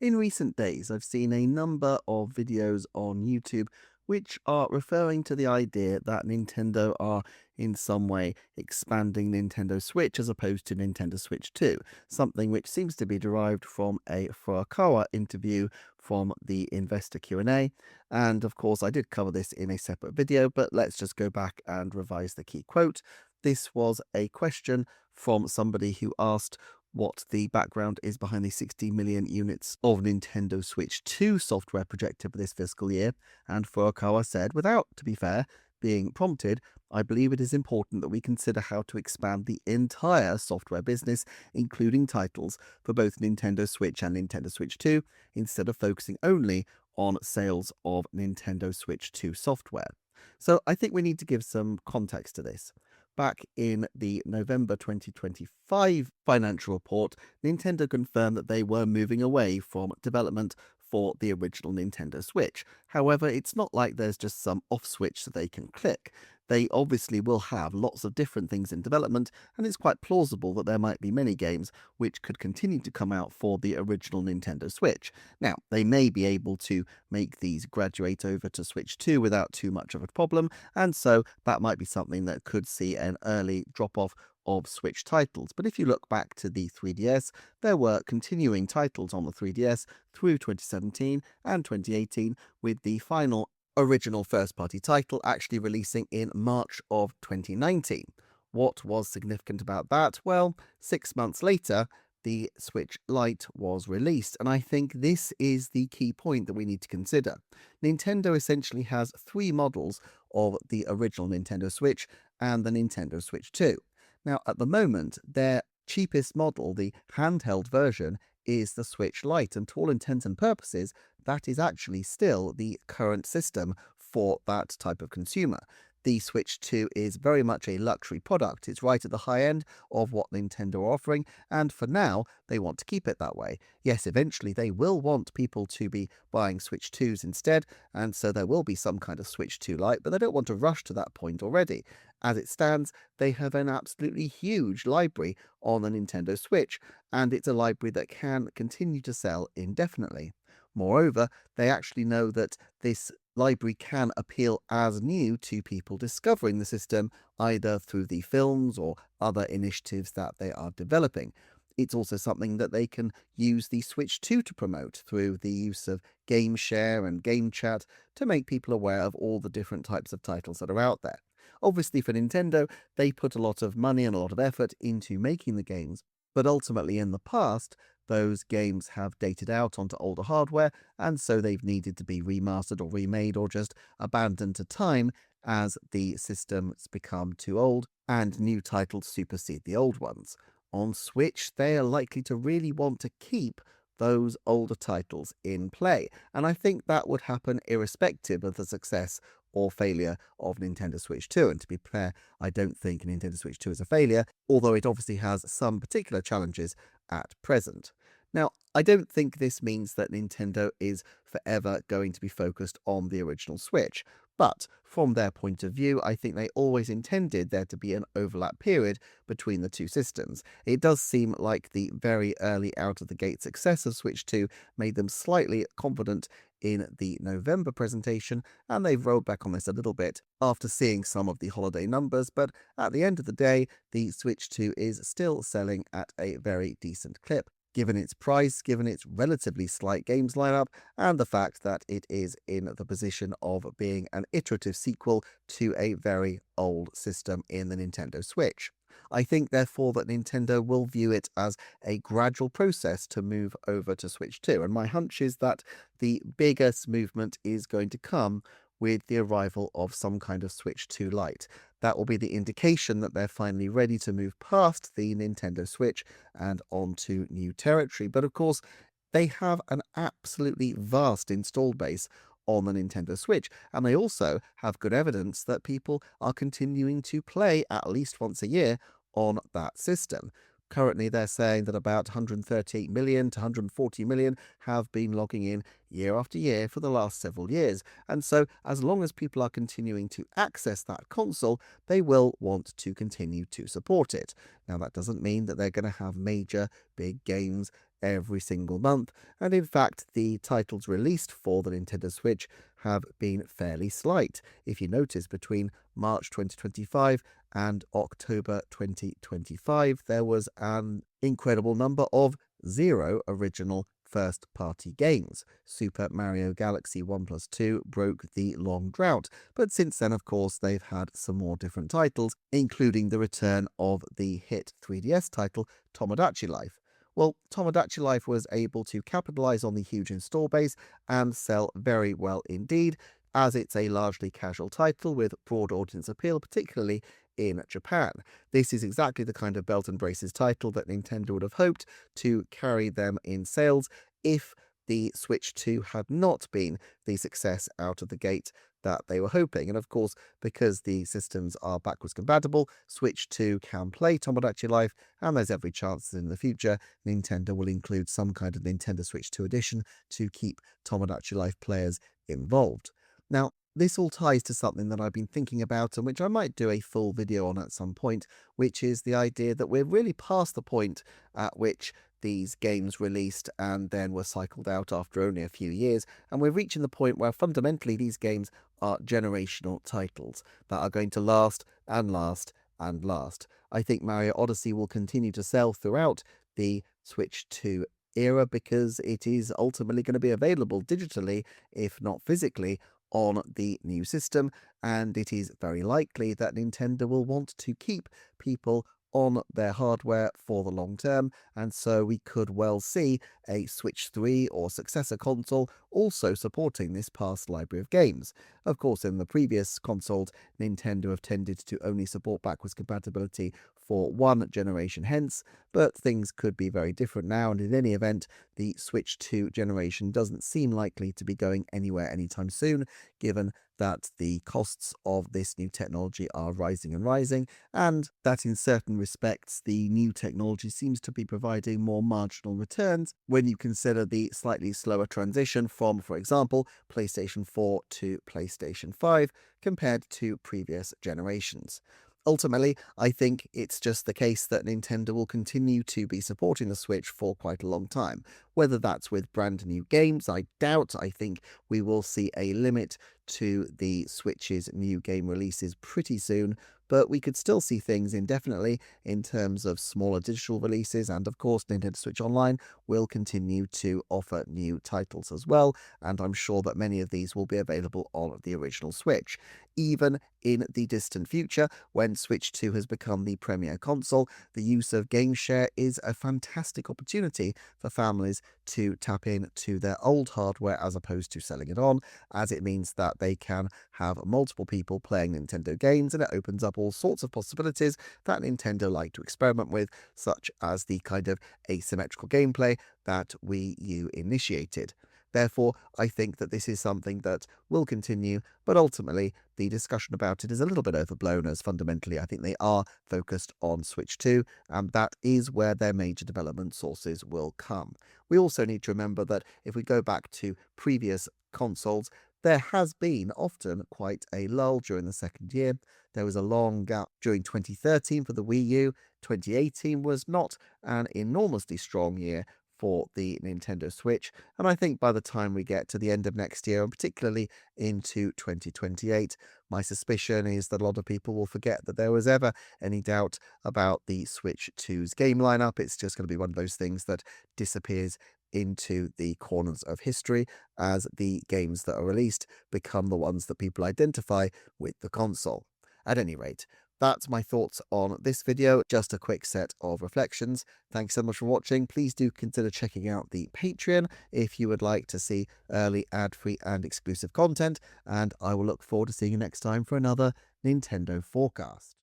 In recent days, I've seen a number of videos on YouTube which are referring to the idea that Nintendo are in some way expanding Nintendo Switch as opposed to Nintendo Switch 2, something which seems to be derived from a Furukawa interview from the investor Q&A. And of course, I did cover this in a separate video, but let's just go back and revise the key quote. This was a question from somebody who asked what the background is behind the 60 million units of Nintendo Switch 2 software projected for this fiscal year, and Furukawa said, without, to be fair, being prompted, I believe it is important that we consider how to expand the entire software business, including titles for both Nintendo Switch and Nintendo Switch 2, instead of focusing only on sales of Nintendo Switch 2 software. So I think we need to give some context to this. Back in the November 2025 financial report, Nintendo confirmed that they were moving away from development for the original Nintendo Switch. However, it's not like there's just some off switch that they can click. They obviously will have lots of different things in development, and it's quite plausible that there might be many games which could continue to come out for the original Nintendo Switch. Now, they may be able to make these graduate over to Switch 2 without too much of a problem, and so that might be something that could see an early drop-off of Switch titles. But if you look back to the 3DS, there were continuing titles on the 3DS through 2017 and 2018, with the final original first-party title actually releasing in March of 2019. What was significant about that? Well, 6 months later, the Switch Lite was released, and I think this is the key point that we need to consider. Nintendo essentially has three models of the original Nintendo Switch and the Nintendo Switch 2. Now, at the moment, their cheapest model, the handheld version, is the Switch Lite, and to all intents and purposes, that is actually still the current system for that type of consumer. The Switch 2 is very much a luxury product. It's right at the high end of what Nintendo are offering, and for now, they want to keep it that way. Yes, eventually they will want people to be buying Switch 2s instead, and so there will be some kind of Switch 2 Lite, but they don't want to rush to that point already. As it stands, they have an absolutely huge library on the Nintendo Switch, and it's a library that can continue to sell indefinitely. Moreover, they actually know that this library can appeal as new to people discovering the system, either through the films or other initiatives that they are developing. It's also something that they can use the Switch 2 to promote through the use of game share and game chat to make people aware of all the different types of titles that are out there. Obviously, for Nintendo, they put a lot of money and a lot of effort into making the games, but ultimately in the past, those games have dated out onto older hardware, and so they've needed to be remastered or remade or just abandoned to time as the systems become too old and new titles supersede the old ones. On Switch, they are likely to really want to keep those older titles in play, and I think that would happen irrespective of the success or failure of Nintendo Switch 2. And to be fair, I don't think Nintendo Switch 2 is a failure, although it obviously has some particular challenges at present. Now, I don't think this means that Nintendo is forever going to be focused on the original Switch, but from their point of view, I think they always intended there to be an overlap period between the two systems. It does seem like the very early out-of-the-gate success of Switch 2 made them slightly confident in the November presentation, and they've rolled back on this a little bit after seeing some of the holiday numbers, but at the end of the day, the Switch 2 is still selling at a very decent clip, given its price, given its relatively slight games lineup, and the fact that it is in the position of being an iterative sequel to a very old system in the Nintendo Switch. I think, therefore, that Nintendo will view it as a gradual process to move over to Switch 2, and my hunch is that the biggest movement is going to come with the arrival of some kind of Switch 2 Lite. That will be the indication that they're finally ready to move past the Nintendo Switch and onto new territory. But of course, they have an absolutely vast installed base on the Nintendo Switch, and they also have good evidence that people are continuing to play at least once a year on that system. Currently, they're saying that about 138 million to 140 million have been logging in year after year for the last several years. And so, as long as people are continuing to access that console, they will want to continue to support it. Now, that doesn't mean that they're going to have major big games every single month, and in fact, the titles released for the Nintendo Switch have been fairly slight. If you notice, between March 2025 and October 2025, there was an incredible number of 0 original first-party games. Super Mario Galaxy 1 plus 2 broke the long drought, but since then, of course, they've had some more different titles, including the return of the hit 3DS title Tomodachi Life. Well, Tomodachi Life was able to capitalize on the huge install base and sell very well indeed, as it's a largely casual title with broad audience appeal, particularly in Japan. This is exactly the kind of belt and braces title that Nintendo would have hoped to carry them in sales if the Switch 2 had not been the success out of the gate that they were hoping. And of course, because the systems are backwards compatible, Switch 2 can play Tomodachi Life, and there's every chance that in the future Nintendo will include some kind of Nintendo Switch 2 edition to keep Tomodachi Life players involved. Now, this all ties to something that I've been thinking about and which I might do a full video on at some point, which is the idea that we're really past the point at which these games released and then were cycled out after only a few years, and we're reaching the point where fundamentally these games are generational titles that are going to last and last and last. I think Mario Odyssey will continue to sell throughout the Switch 2 era because it is ultimately going to be available digitally, if not physically, on the new system, and it is very likely that Nintendo will want to keep people on their hardware for the long term, and so we could well see a Switch 3 or successor console also supporting this past library of games. Of course, in the previous consoles, Nintendo have tended to only support backwards compatibility for one generation hence, but things could be very different now, and in any event, the Switch 2 generation doesn't seem likely to be going anywhere anytime soon, given that the costs of this new technology are rising and rising, and that in certain respects the new technology seems to be providing more marginal returns when you consider the slightly slower transition from, for example, PlayStation 4 to PlayStation 5 compared to previous generations. Ultimately, I think it's just the case that Nintendo will continue to be supporting the Switch for quite a long time. Whether that's with brand new games, I doubt. I think we will see a limit to the Switch's new game releases pretty soon, but we could still see things indefinitely in terms of smaller digital releases, and of course Nintendo Switch Online will continue to offer new titles as well, and I'm sure that many of these will be available on the original Switch. Even in the distant future, when Switch 2 has become the premier console, the use of game share is a fantastic opportunity for families to tap into their old hardware as opposed to selling it on, as it means that they can have multiple people playing Nintendo games, and it opens up all sorts of possibilities that Nintendo like to experiment with, such as the kind of asymmetrical gameplay that Wii U initiated. Therefore, I think that this is something that will continue, but ultimately the discussion about it is a little bit overblown, as fundamentally I think they are focused on Switch 2, and that is where their major development sources will come. We also need to remember that if we go back to previous consoles, there has been often quite a lull during the second year. There was a long gap during 2013 for the Wii U. 2018 was not an enormously strong year for the Nintendo Switch, and I think by the time we get to the end of next year, and particularly into 2028, my suspicion is that a lot of people will forget that there was ever any doubt about the Switch 2's game lineup. It's just going to be one of those things that disappears into the corners of history as the games that are released become the ones that people identify with the console. At any rate, that's my thoughts on this video, just a quick set of reflections. Thanks so much for watching. Please do consider checking out the Patreon if you would like to see early ad-free and exclusive content, and I will look forward to seeing you next time for another Nintendo Forecast.